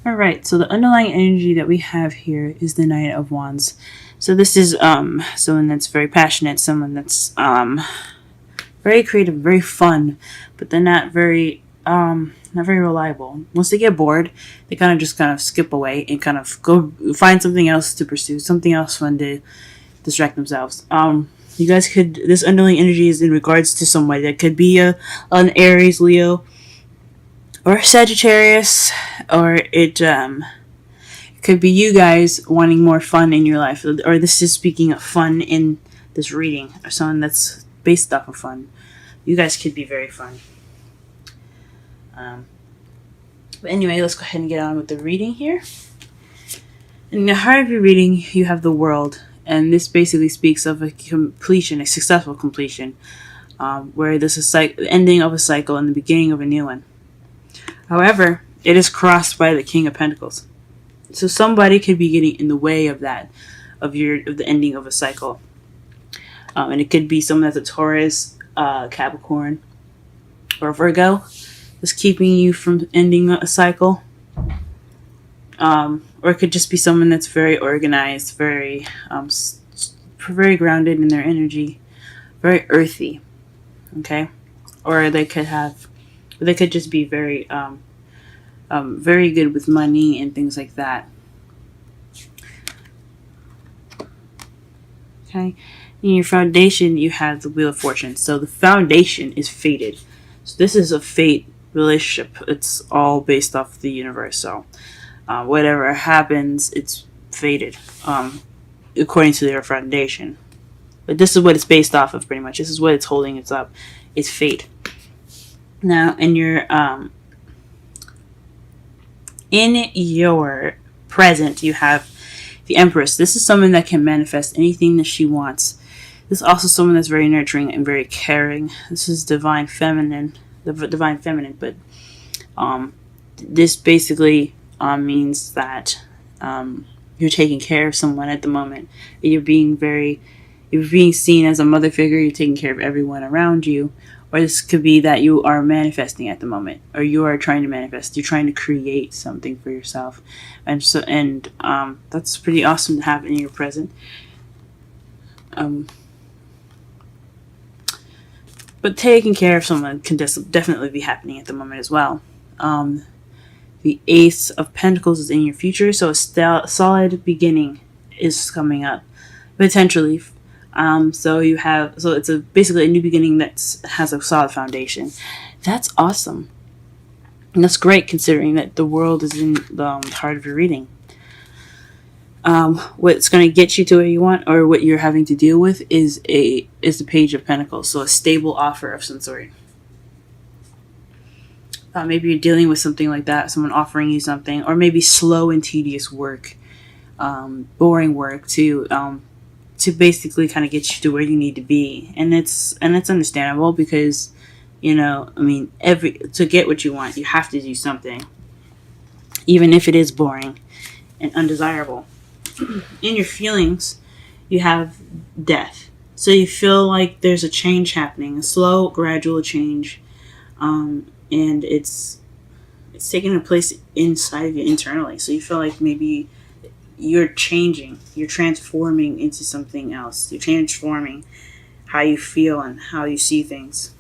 Alright, so the underlying energy that we have here is the Knight of Wands. So this is someone that's very passionate, someone that's very creative, very fun, but they're not very reliable. Once they get bored, they kind of skip away and kind of go find something else to pursue, something else fun to distract themselves. You guys could, this underlying energy is in regards to somebody that could be an Aries, Leo, or Sagittarius, or it could be you guys wanting more fun in your life, or this is speaking of fun in this reading, or someone that's based off of fun. You guys could be very fun. But anyway, let's go ahead and get on with the reading here. In the heart of your reading, you have the World, and this basically speaks of a completion, a successful completion, where there's the ending of a cycle and the beginning of a new one. However, it is crossed by the King of Pentacles. So somebody could be getting in the way of that, of the ending of a cycle. And it could be someone that's a Taurus, Capricorn, or Virgo that's keeping you from ending a cycle. Or it could just be someone that's very organized, very grounded in their energy, very earthy. Okay? Or they could just be very very good with money and things like that. Okay? In your foundation, you have the Wheel of Fortune. So the foundation is fated. So this is a fate relationship. It's all based off the universe. So whatever happens, it's fated, according to their foundation. But this is what it's based off of, pretty much. This is what it's holding it up. It's fate. Now, in your present, you have the Empress. This is someone that can manifest anything that she wants. This is also someone that's very nurturing and very caring. This is divine feminine, but this basically means that you're taking care of someone at the moment. You're being seen as a mother figure. You're taking care of everyone around you. Or this could be that you are manifesting at the moment, or you are trying to manifest. You're trying to create something for yourself, and that's pretty awesome to have in your present. But taking care of someone can definitely be happening at the moment as well. The Ace of Pentacles is in your future, so a solid beginning is coming up, potentially. So it's basically a new beginning that has a solid foundation. That's awesome. And that's great, considering that the World is in the heart of your reading. What's going to get you to where you want, or what you're having to deal with, is the Page of Pentacles. So a stable offer of some sort. Maybe you're dealing with something like that, someone offering you something, or maybe slow and tedious work, boring work to basically kind of get you to where you need to be. And it's understandable, because to get what you want, you have to do something, even if it is boring and undesirable. In your feelings, you have Death. So you feel like there's a change happening, a slow, gradual change, and it's taking a place inside of you internally. So you feel like maybe you're changing, you're transforming into something else. You're transforming how you feel and how you see things.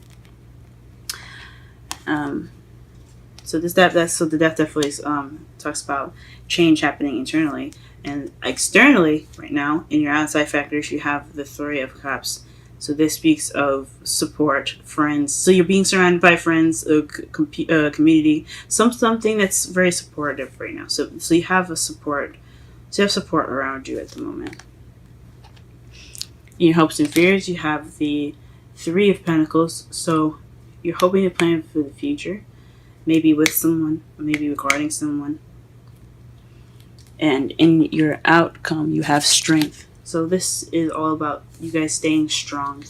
So the Death definitely talks about change happening internally. And externally, right now, in your outside factors, you have the Three of Cups. So this speaks of support, friends. So you're being surrounded by friends, a community, something that's very supportive right now. So you have support around you at the moment. In your hopes and fears, you have the Three of Pentacles. So you're hoping to plan for the future, maybe with someone, maybe regarding someone. And in your outcome, you have Strength. So this is all about you guys staying strong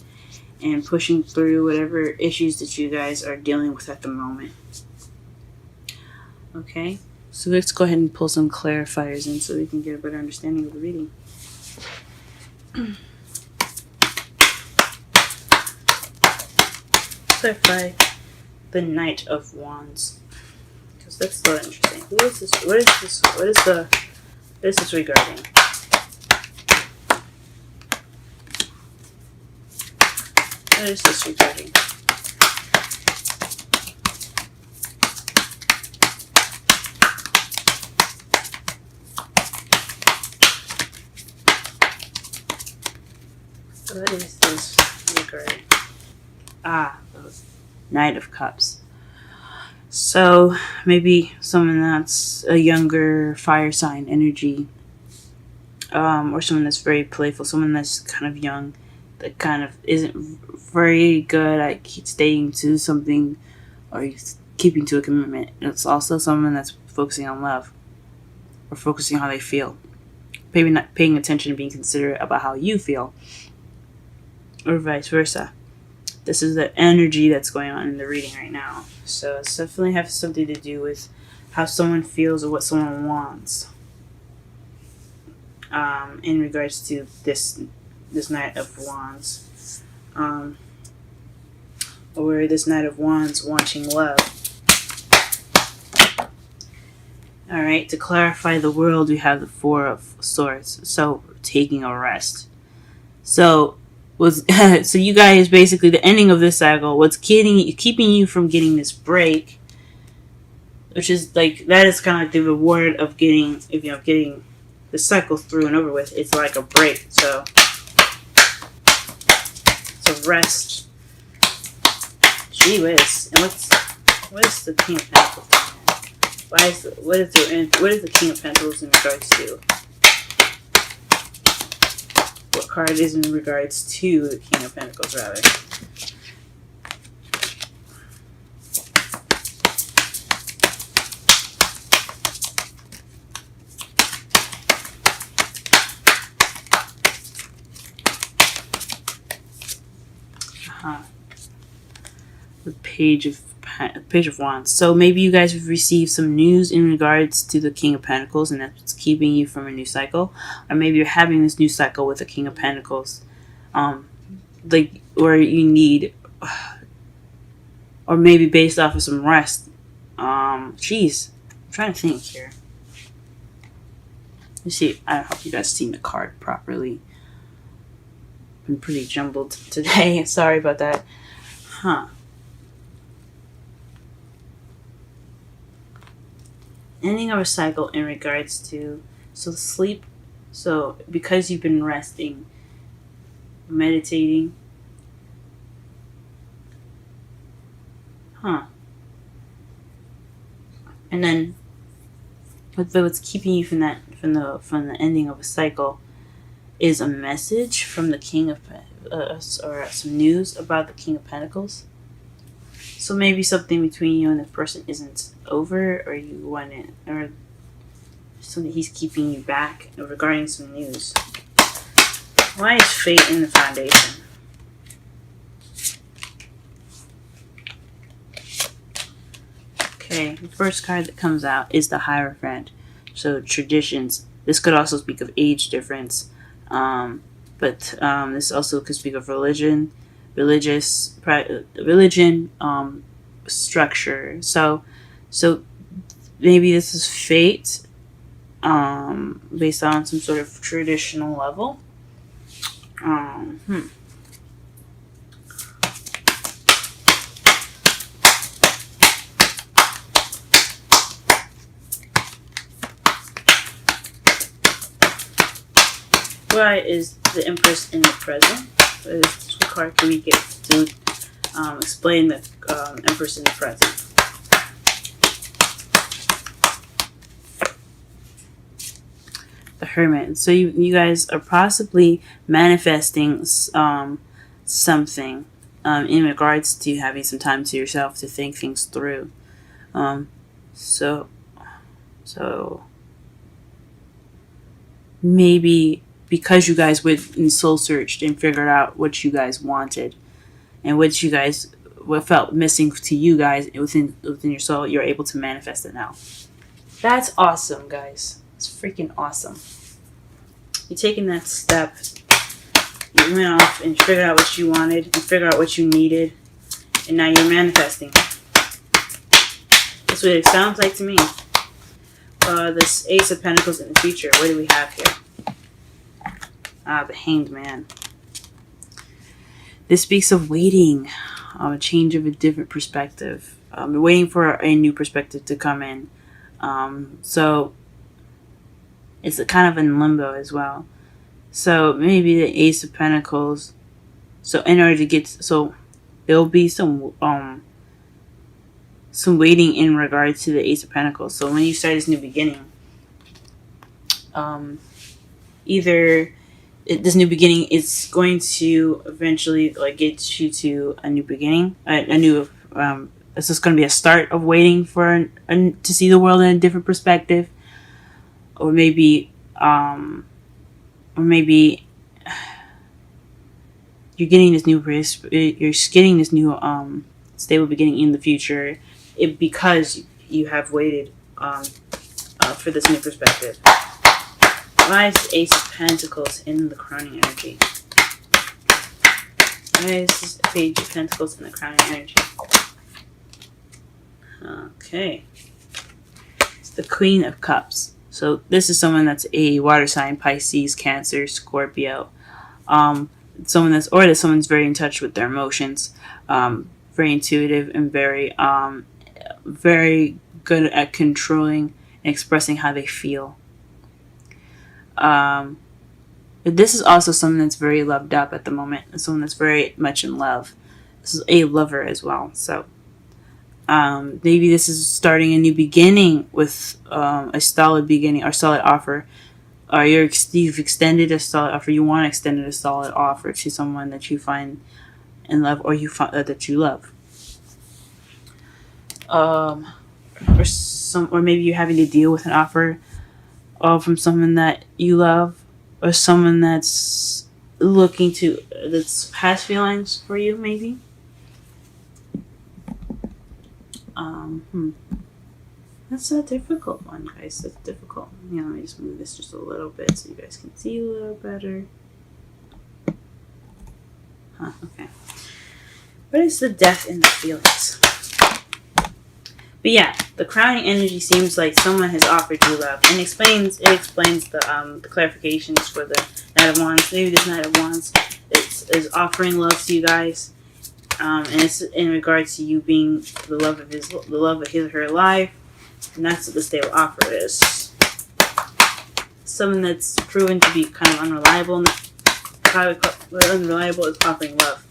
and pushing through whatever issues that you guys are dealing with at the moment. Okay, so let's go ahead and pull some clarifiers in so we can get a better understanding of the reading. Clarify the Knight of Wands, because That's so interesting. Who is this? What is this? What is this regarding? What is this regarding? What is this regarding? Knight of Cups. So maybe someone that's a younger fire sign energy, or someone that's very playful, someone that's kind of young, that kind of isn't very good at staying to something or keeping to a commitment. It's also someone that's focusing on love or focusing on how they feel. Maybe not paying attention and being considerate about how you feel, or vice versa. This is the energy that's going on in the reading right now. So it's definitely has something to do with how someone feels or what someone wants. In regards to this Knight of Wands. Or this Knight of Wands wanting love. Alright, to clarify the world, we have the Four of Swords. So, taking a rest. So you guys, basically the ending of this cycle, what's keeping you from getting this break, which is like, that is kind of like the reward of getting the cycle through and over with. It's like a break. So it's a rest. Gee whiz. And what is the King of Pentacles? What is the King of Pentacles in regards to? What card is in regards to the King of Pentacles, rather? The Page of Wands. So maybe you guys have received some news in regards to the King of Pentacles, and that's what's keeping you from a new cycle. Or maybe you're having this new cycle with the King of Pentacles, like where you need, or maybe based off of some rest. Jeez, I'm trying to think here. Let's see. I hope you guys seen the card properly. I'm pretty jumbled today. Sorry about that. Ending of a cycle in regards to sleep. So because you've been resting, meditating, and then what's keeping you from the ending of a cycle is a message from the King of or some news about the King of Pentacles. So maybe something between you and the person isn't over, or you want it, or something he's keeping you back regarding some news. Why is fate in the foundation? Okay, the first card that comes out is the Hierophant. So traditions. This could also speak of age difference, but this also could speak of religion, structure. So maybe this is fate, based on some sort of traditional level. Why is the Empress in the present? What card can we get to explain the Empress in the present? The Hermit. So you guys are possibly manifesting something in regards to having some time to yourself to think things through. So maybe because you guys went and soul searched and figured out what you guys wanted and what you guys felt missing to you guys within your soul, you're able to manifest it now. That's awesome, guys. It's freaking awesome. You're taking that step. You went off and figured out what you wanted and figured out what you needed, and now you're manifesting. It's That's what it sounds like to me. This Ace of Pentacles in the future. What do we have here? The Hanged Man. This speaks of waiting, a change of a different perspective, waiting for a new perspective to come in. So it's kind of in limbo as well. So maybe the Ace of Pentacles. So in order to get, so there'll be some waiting in regards to the Ace of Pentacles. So when you start this new beginning, either this new beginning is going to eventually like get you to a new beginning, a new. It's just going to be a start of waiting for to see the world in a different perspective, or maybe you're getting this new stable beginning in the future, because you have waited for this new perspective. Why is the Ace of Pentacles in the crowning energy? Why is this Page of Pentacles in the crowning energy? Okay. It's the Queen of Cups. So this is someone that's a water sign, Pisces, Cancer, Scorpio. Someone's very in touch with their emotions, very intuitive, and very good at controlling and expressing how they feel. But this is also someone that's very loved up at the moment, and someone that's very much in love. This is a lover as well. So maybe this is starting a new beginning with a solid beginning or solid offer. Or you've extended a solid offer. You want to extend a solid offer to someone that you find in love, or that you love. Or maybe you're having to deal with an offer from someone that you love, or someone that's that's has feelings for you, maybe. That's a difficult one, guys. That's difficult. Let me just move this just a little bit so you guys can see a little better. Okay. What is the Death in the feelings? But yeah, the crowning energy seems like someone has offered you love, and it explains the clarifications for the Knight of Wands. Maybe this Knight of Wands is offering love to you guys, and it's in regards to you being the love of his or her life, and that's what the stable offer is. Someone that's proven to be kind of unreliable, and unreliable is offering love.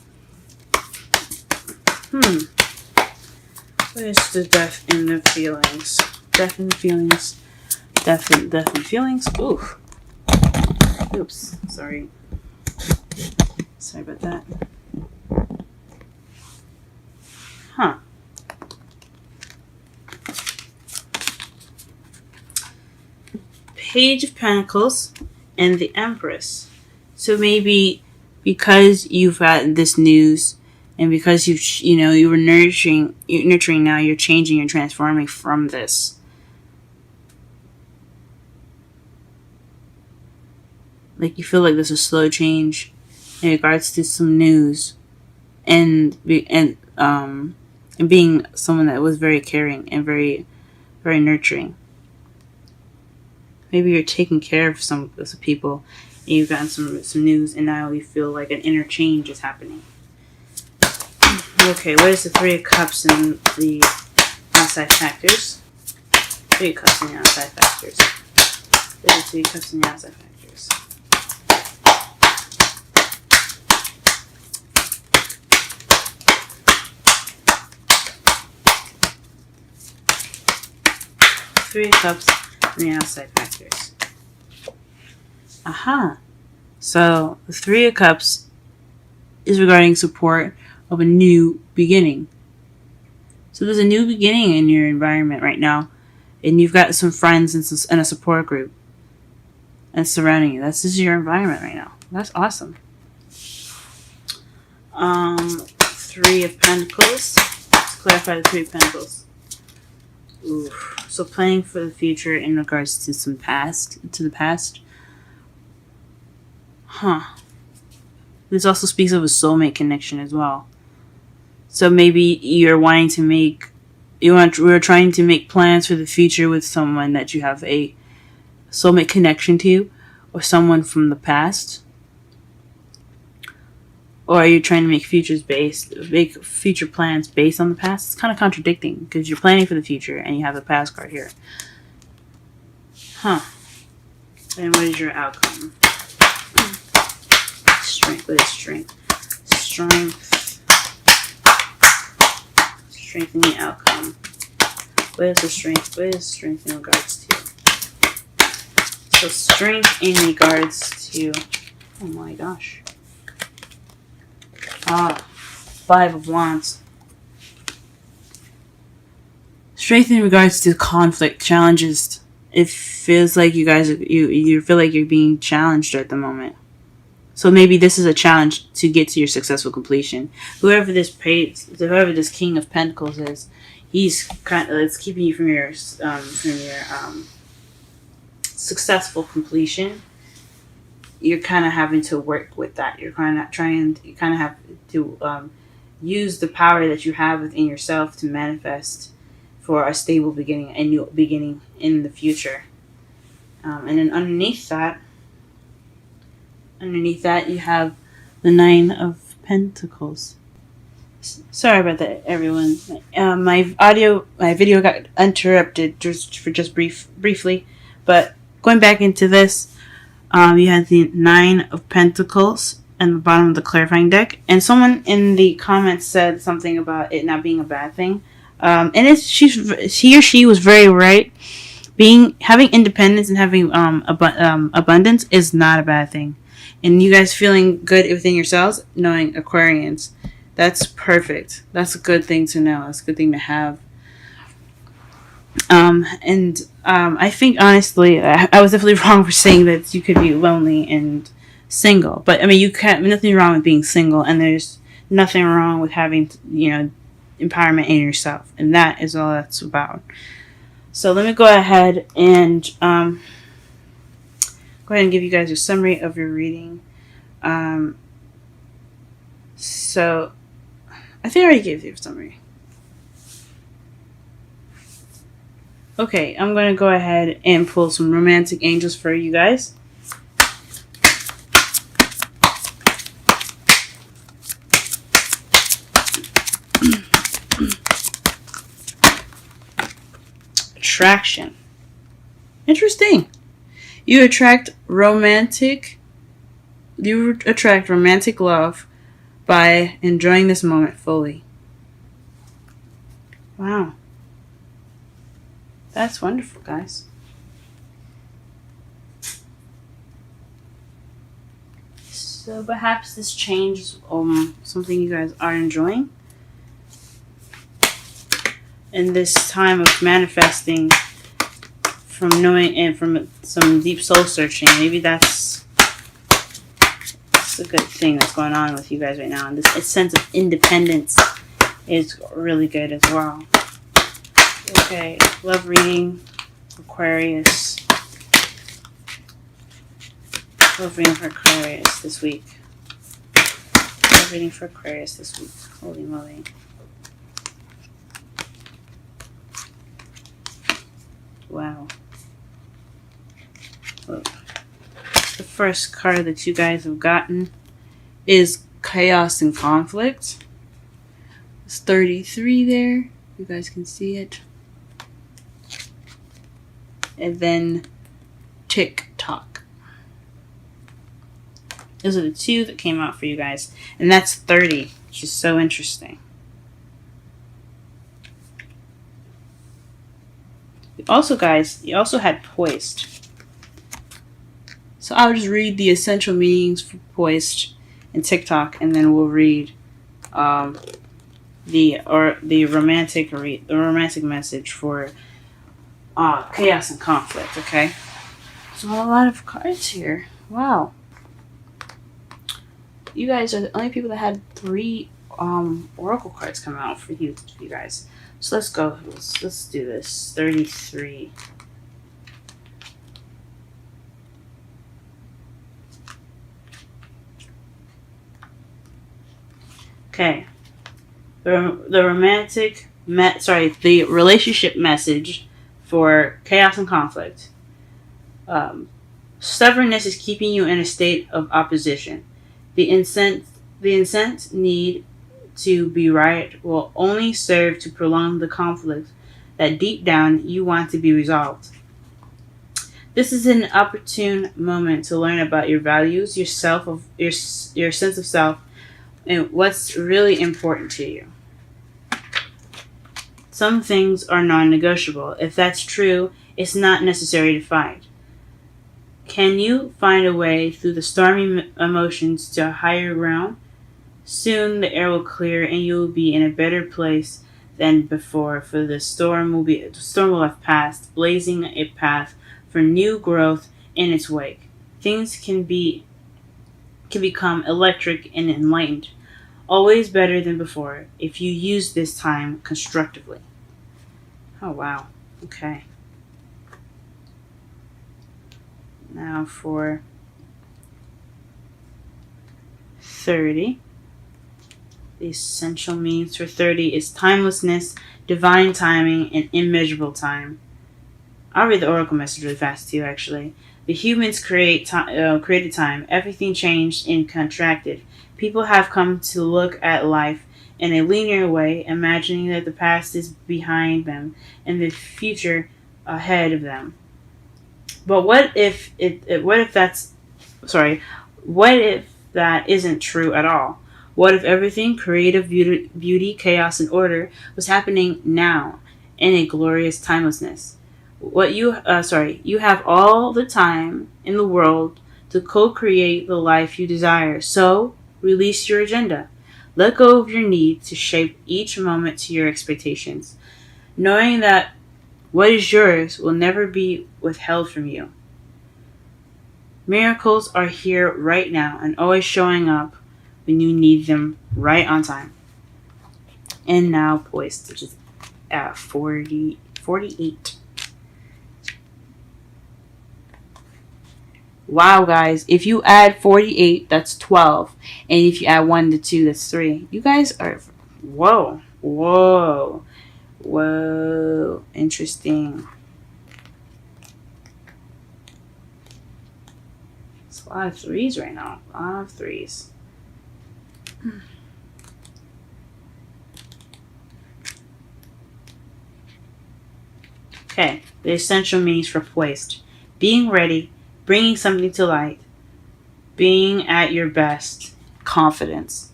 What is the Death in the feelings? Death in the feelings. Death in feelings. Oof. Oops. Sorry. Sorry about that. Page of Pentacles and the Empress. So maybe because you've gotten this news, and because you were nurturing now, you're changing and transforming from this. Like you feel like there's a slow change in regards to some news, and being someone that was very caring and very, very nurturing. Maybe you're taking care of some people, and you've gotten some news, and now you feel like an inner change is happening. Okay, what is the Three of Cups and the outside factors? Three of Cups and the outside factors. What is the Three of Cups and the outside factors? Three of Cups and the outside factors. So the Three of Cups is regarding support of a new beginning. So there's a new beginning in your environment right now, and you've got some friends and a support group and surrounding you. This is your environment right now. That's awesome. Three of Pentacles. Let's clarify the Three of Pentacles. Oof. So planning for the future in regards to the past. This also speaks of a soulmate connection as well. So maybe you're wanting to make we're trying to make plans for the future with someone that you have a soulmate connection to, or someone from the past? Or are you trying to make future plans based on the past? It's kind of contradicting because you're planning for the future and you have the past card here. Huh. And what is your outcome? Strength. What is strength? Strength. Strength in the outcome. What is the strength? What is strength in regards to? So strength in regards to... Oh my gosh. 5 of Wands. Strength in regards to conflict, challenges. It feels like you guys, you feel like you're being challenged at the moment. So maybe this is a challenge to get to your successful completion. Whoever this King of Pentacles is, he's kind of, it's keeping you from your successful completion. You're kind of having to work with that. You kind of have to use the power that you have within yourself to manifest for a stable beginning, a new beginning in the future. And then underneath that, you have the 9 of Pentacles. Sorry about that, everyone. My video got interrupted just briefly, but going back into this. You had the 9 of Pentacles at the bottom of the clarifying deck, and someone in the comments said something about it not being a bad thing. And he or she was very right. Having independence and having abundance is not a bad thing, and you guys feeling good within yourselves, knowing Aquarians, that's perfect. That's a good thing to know. That's a good thing to have. I think honestly, I was definitely wrong for saying that you could be lonely and single. But I mean, nothing wrong with being single, and there's nothing wrong with having, empowerment in yourself, and that is all that's about. So let me go ahead and give you guys a summary of your reading. So I think I already gave you a summary. Okay, I'm going to go ahead and pull some romantic angels for you guys. Attraction. Interesting. You attract romantic love by enjoying this moment fully. Wow. That's wonderful, guys. So perhaps this changes something you guys are enjoying. In this time of manifesting from knowing and from some deep soul searching, maybe that's a good thing that's going on with you guys right now. And this sense of independence is really good as well. Okay, love reading, Aquarius. Love reading for Aquarius this week. Love reading for Aquarius this week. Holy moly. Wow. Look. The first card that you guys have gotten is Chaos and Conflict. It's 33 there. You guys can see it. And then TikTok. Those are the two that came out for you guys. And that's 30, which is so interesting. Also, guys, you also had Poised. So I'll just read the essential meanings for Poised and TikTok, and then we'll read the romantic message for Chaos and Conflict. Okay, so a lot of cards here. Wow, you guys are the only people that had 3 oracle cards come out for you guys. So let's go. Let's do this. 33. Okay. The romantic the relationship message for chaos and conflict. Um, Stubbornness is keeping you in a state of opposition. The incensed need to be right will only serve to prolong the conflict that deep down you want to be resolved. This is an opportune moment to learn about your values, your sense of self, and what's really important to you. Some things are non-negotiable. If that's true, it's not necessary to fight. Can you find a way through the stormy emotions to a higher ground? Soon the air will clear and you will be in a better place than before, for the storm will have passed, blazing a path for new growth in its wake. Things can become electric and enlightened, always better than before, if you use this time constructively. Oh wow. Okay. Now for 30. The essential means for 30 is timelessness, divine timing, and immeasurable time. I'll read the oracle message really fast too, actually. The humans created time. Everything changed and contracted. People have come to look at life in a linear way, imagining that the past is behind them and the future ahead of them. But what if that isn't true at all? What if everything, creative beauty, chaos, and order, was happening now in a glorious timelessness? You have all the time in the world to co-create the life you desire. So, release your agenda. Let go of your need to shape each moment to your expectations, knowing that what is yours will never be withheld from you. Miracles are here right now and always showing up when you need them, right on time. And now poised, which is at 48. Wow, guys. If you add 48, that's 12. And if you add 1 to 2, that's 3. You guys are... Whoa. Whoa. Whoa. Interesting. It's a lot of 3s right now. A lot of 3s. Okay. The essential meanings for poised. Being ready. Bringing something to light. Being at your best. Confidence.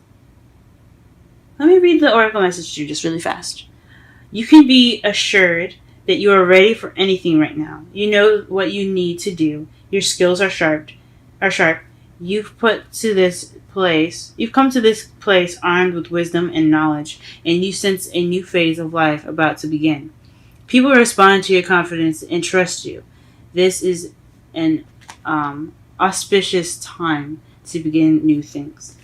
Let me read the oracle message to you just really fast. You can be assured that you are ready for anything right now. You know what you need to do. Your skills are sharp. You've come to this place armed with wisdom and knowledge, and you sense a new phase of life about to begin. People respond to your confidence and trust you. This is an auspicious time to begin new things.